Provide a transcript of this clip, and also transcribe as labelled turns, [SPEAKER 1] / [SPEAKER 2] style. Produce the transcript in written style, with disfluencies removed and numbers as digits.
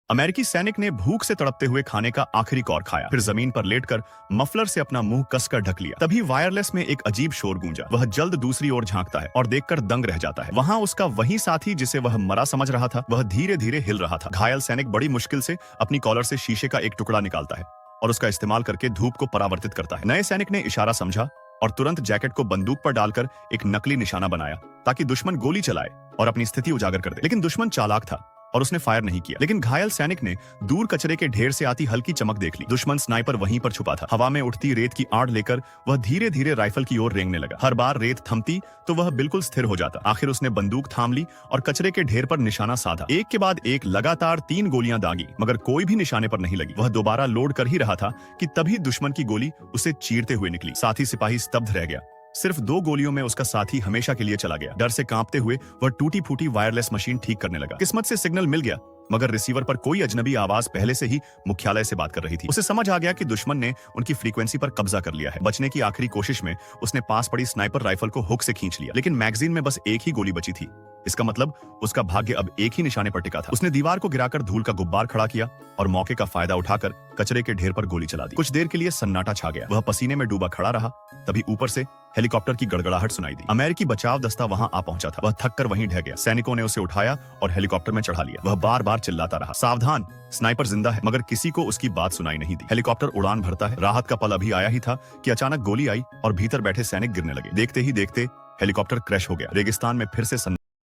[SPEAKER 1] अमेरिकी सैनिक ने भूख से तड़पते हुए खाने का आखिरी कौर खाया, फिर जमीन पर लेटकर मफलर से अपना मुंह कसकर ढक लिया। तभी वायरलेस में एक अजीब शोर गूंजा। वह जल्द दूसरी ओर झांकता है और देखकर दंग रह जाता है। वहां उसका वही साथी जिसे वह मरा समझ रहा था, वह धीरे धीरे हिल रहा था। घायल सैनिक बड़ी मुश्किल से अपनी कॉलर से शीशे का एक टुकड़ा निकालता है और उसका इस्तेमाल करके धूप को परावर्तित करता है। नए सैनिक ने इशारा समझा और तुरंत जैकेट को बंदूक पर डालकर एक नकली निशाना बनाया ताकि दुश्मन गोली चलाए और अपनी स्थिति उजागर कर दे। लेकिन दुश्मन चालाक था और उसने फायर नहीं किया। लेकिन घायल सैनिक ने दूर कचरे के ढेर से आती हल्की चमक देख ली। दुश्मन स्नाइपर वहीं पर छुपा था। हवा में उठती रेत की आड़ लेकर वह धीरे धीरे राइफल की ओर रेंगने लगा। हर बार रेत थमती तो वह बिल्कुल स्थिर हो जाता। आखिर उसने बंदूक थाम ली और कचरे के ढेर पर निशाना साधा। एक के बाद एक लगातार 3 गोलियां दागी, मगर कोई भी निशाने पर नहीं लगी। वह दोबारा लोड कर ही रहा था कि तभी दुश्मन की गोली उसे चीरते हुए निकली। साथी सिपाही स्तब्ध रह गया। सिर्फ 2 गोलियों में उसका साथी हमेशा के लिए चला गया। डर से कांपते हुए वह टूटी फूटी वायरलेस मशीन ठीक करने लगा। किस्मत से सिग्नल मिल गया, मगर रिसीवर पर कोई अजनबी आवाज पहले से ही मुख्यालय से बात कर रही थी। उसे समझ आ गया कि दुश्मन ने उनकी फ्रीक्वेंसी पर कब्जा कर लिया है। बचने की आखिरी कोशिश में उसने पास पड़ी स्नाइपर राइफल को हुक से खींच लिया, लेकिन मैगजीन में बस एक ही गोली बची थी। इसका मतलब उसका भाग्य अब एक ही निशाने पर टिका था। उसने दीवार को गिराकर धूल का गुब्बार खड़ा किया और मौके का फायदा उठाकर कचरे के ढेर पर गोली चला दी। कुछ देर के लिए सन्नाटा छा गया। वह पसीने में डूबा खड़ा रहा। तभी ऊपर से हेलीकॉप्टर की गड़गड़ाहट सुनाई दी। अमेरिकी बचाव दस्ता वहां आ पहुंचा था। वह थककर वहीं ढह गया। सैनिकों ने उसे उठाया और हेलीकॉप्टर में चढ़ा लिया। वह बार बार चिल्लाता रहा, सावधान, स्नाइपर जिंदा है। मगर किसी को उसकी बात सुनाई नहीं दी। हेलीकॉप्टर उड़ान भरता है। राहत का पल अभी आया ही था कि अचानक गोली आई और भीतर बैठे सैनिक गिरने लगे। देखते ही देखते हेलीकॉप्टर क्रैश हो गया। रेगिस्तान में फिर से